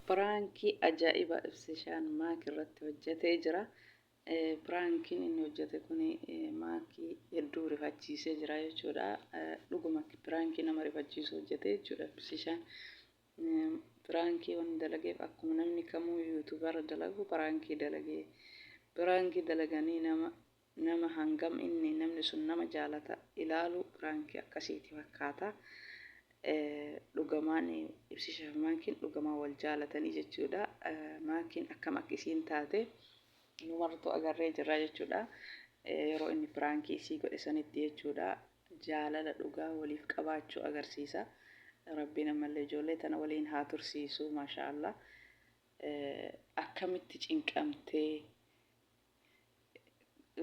Piraankii ajaa'ibaa ibsishaan maakii irratti hojjetee jira. Piraankiin inni hojjete kun maakii hedduu rifachiisee jira jechuudha. Dhuguma piraankii nama rifachiisu hojjetee jechuudha ibsishaan. Piraankii waan dalageef akkuma namni kamuu yuutuubarra dalagu piraankii dalagee. Piraankii dalaganii nama hangam inni namni sun nama jaalata ilaalu piraankii akkasiiti fakkaata. Dhugamaan ibsishaan maakiin dhugamaan wal jaalatanii jechuudha. Maakiin akkam akkisiin taate numartuu agarree jirra jechuudha. Yeroo inni piraankii isii godhe sanitti jechuudha. Jaalala dhugaa waliif qabaachuu agarsiisa. Rabbiin ammallee ijoollee tana waliin haa tursiisu maashaallah. Akkamitti cinqamtee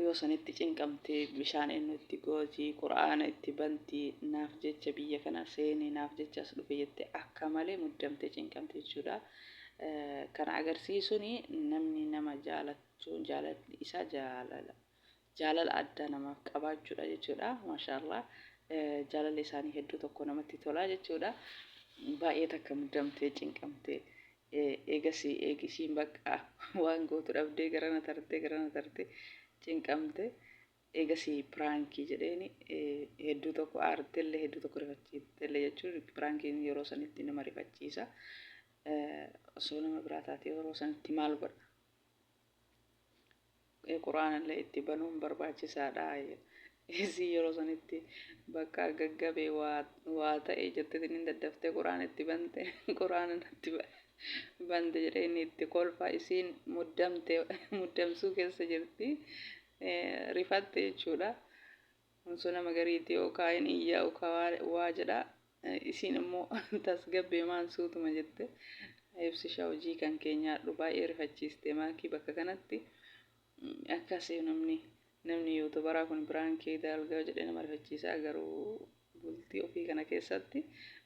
yoo sanitti cinqamtee bishaan inni itti gooti quraana itti banti naaf jecha biyya kana seeni naaf jecha as dhufe jette akka malee muddamtee cinqamte jechuudha. Kana agarsiisuni namni nama jaalachuun jaalalli isaa jaalala addaa namaaf qabaachuudha jechuudha maashaallah. Jaalalli isaanii hedduu tokko namatti tola jechuudha. Baay'ee takka muddamtee cinqamtee eegisiin bakka waan gootu dhabdee garana tarte cinqamte eegasii piraankii jedheeni hedduu tokko aartellee hedduu tokko rifachiiftellee jechuun piraankiin yeroo sanitti nama rifachiisa. Osoo nama biraa taate yeroo sanitti maal godha? Quraanallee itti banuun barbaachisaadha. Isii yeroo sanitti bakka gaggabee waa ta'e jettee inni daddaftee quraana itti bante quraana itti bante jedhee inni itti kolfa isiin muddamsuu keessa jirti. Rifatte jechuudha. Sun nama gariitii yookaan iyyaa yookaan waa jedha. Isiin immoo tasgabbee maan suutuma jette. Ibsishaa hojii kan keenyaa baay'ee rifachiiste maakii bakka kanatti. Akkasii namni yuutuubaraa kun piraankii dalgaa jedhee nama rifachiisaa garuu bultii ofii kana keessatti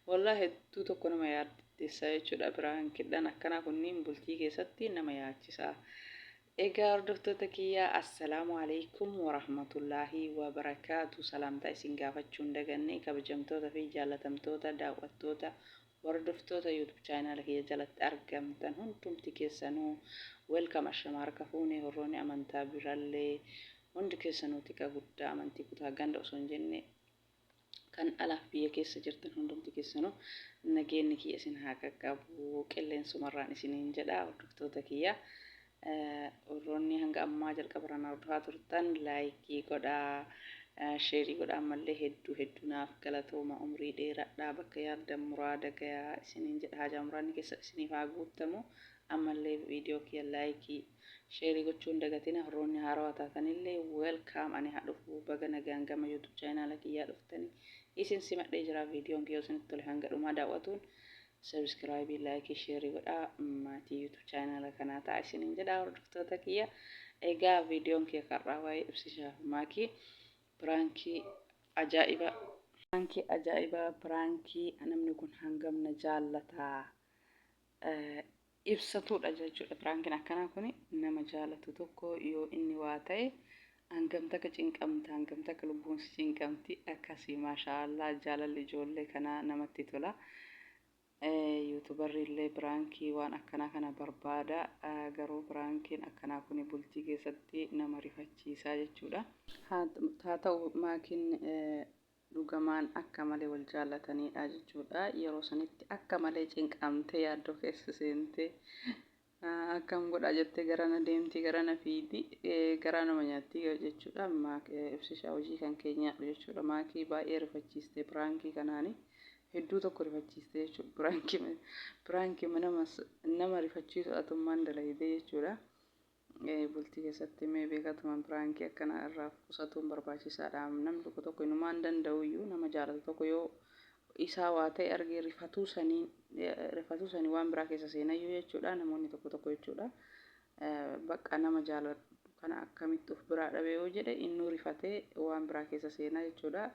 wallaahi hedduu tokko nama yaaddessa jechuudha. Piraankiidhaan akkanaa kunniin bultii keessatti nama yaachisaa. Egaa hordoftoota kiyyaa assalaamu alaykum warahmatullaahi wabarakaatu. Salaamtaa isin gaafachuun daganne kabajamtoota fi jaalatamtoota daawwattoota hordoftoota YouTube channel kiyya jalatti argamtan hundumti keessanuu welcome ashama harka fuunee horroonni amantaa birallee hundi keessanuu xiqqaa guddaa amantii kutaa ganda osoo hin jenne kan alaaf biyya keessa jirtan hundumti keessanuu nageenyi kiyya isin haa qaqqabu qilleensumarraan isiniin jedha hordoftoota kiyya. Warroonni hanga ammaa jalqabarraan hordofaa turtan laayikii godhaa. Sheerii godhaa ammallee hedduu naaf galatooma umrii dheeradhaa bakka yaaddan muraada gayaa isiniin jedha haajaa muraadni keessa isiniif haa guutamu. Ammallee viidiyoo kiyya laayikii sheerii gochuun dagatina warroonni haarawaa taatanillee welcome ani haa dhufu baga nagaan gama YouTube channel kiyyaa dhuftanii isin simadhee jira viidiyoon kiyya isinitti tole hanga dhumaa daawwatuun subscribe like share godhaa maatii YouTube channel kanaa ta'a isiniin jedha hordoftoota kiyya. Egaa viidiyoon kiyya karraa waa'ee ibsishaa maakii piraankii ajaa'ibaa piraankii namni kun hangam na jaallataa ibsatuudha jechuudha. Piraankiin akkanaa kun nama jaallatu tokko yoo inni waa ta'e hangam takka cinqamta hangam takka lubbuun si cinqamti akkasii maashaallah jaalalli ijoollee kanaa namatti tola. YouTuberri illee piraankii waan akkanaa kana barbaada garuu piraankiin akkanaa kun bultii keessatti nama rifachiisaa jechuudha. Haa ta'u maakiin dhugamaan akka malee wal jaallatanidha jechuudha. Yeroo sanitti akka malee cinqamtee yaaddoo keessa seentee akkam godha jettee garana deemti garana fiidi gara nama nyaatti jechuudha. Ibsishaa hojii kan keenyaa jechuudha. Maakii baay'ee rifachiiste piraankii kanaani. Hedduu tokko rifachiiste jechuudha. Piraankii nama rifachiisu atummaan dalagdee jechuudha. Bultii keessatti mee beekatumaan piraankii akkana irraa qusatuun barbaachisaadha. Namni tokko inumaan danda'uyyuu nama jaalatu tokko yoo isaa waa ta'e argee rifatuu sanii waan biraa keessa seenayyuu jechuudha. Namoonni tokko jechuudha. Bakka nama jaalatu kana akkamitti of biraa dhabee yoo jedhe innuu rifatee waan biraa keessa seenaa jechuudha.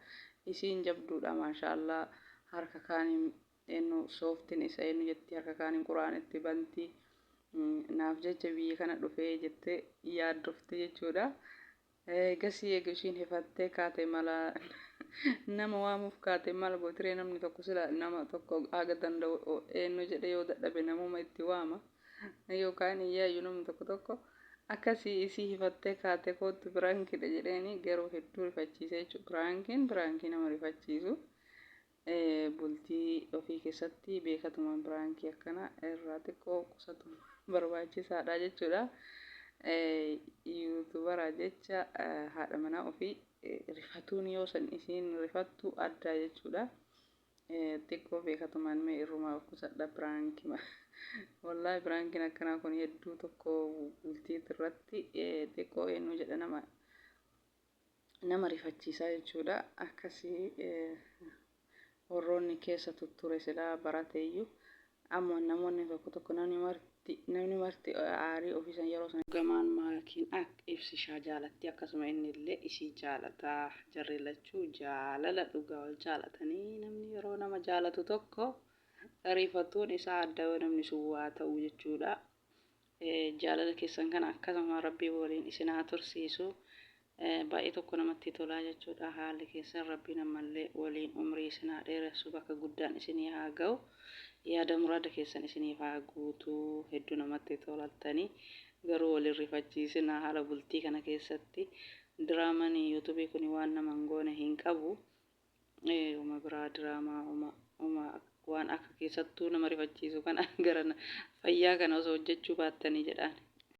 Isiin jabduudha maashaallah. Harka kaaniin eenyu sooftiin isa eenyu jetti harka kaaniin quraana itti banti naaf jecha biyya kana dhufee jettee yaaddofte jechuudha. Gasii eega ishiin hifattee kaate mala nama waamuuf kaate mala gootiree namni tokko sila nama tokko haga danda'u eenyu jedhee yoo dadhabe namuma itti waama. Yookaan iyyaayyuu namni tokko tokko akkasii isii hifattee kaate kootu biraankidha jedheeni garuu hedduu rifachiisee jechuudha. Biraankii nama rifachiisu. Bultii ofii keessatti beekatumaan biraankii akkana irraa xiqqoo qusatu barbaachisaadha jechuudha. Yuutubara jecha haadha manaa ofii rifatuun yoo san isiin rifattu addaa jechuudha. Xiqqoo beekatumaan mee irrumaa qusadha biraankii. Wallaahi biraankiin akkanaa kun hedduu tokko bultii irratti xiqqoo eenyu jedha nama rifachiisaa jechuudha. Akkasii warroonni keessa tutture silaa barateeyyuu ammoo namoonni tokko tokko namni marti aarii ofiisan yeroo san gamaan maakiin akka ibsishaa jaalatti akkasuma inni illee isii jaalataa jarri lachuu jaalala dhugaa wal jaalatanii namni yeroo nama jaalatu tokko rifatuun isaa adda yoo namni sun waa ta'u jechuudha. Jaalala keessan kana akkasuma rabbii waliin isin haa tursiisu. Baay'ee tokko namatti tolaa jechuudha. Haalli keessan rabbii namallee waliin umrii isin haa dheeressu bakka guddaan isinii haa ga'u. Yaada muraada keessan isiniif haa guutuu hedduu namatti tolattanii garuu walin rifachiisinaa haala bultii kana keessatti diraamaan yuutuubii kun waan nama hin goone hin qabu. Uma biraa diraamaa waan akka keessattuu nama rifachiisu kana gara fayyaa kana osoo hojjechuu baattanii jedhaan.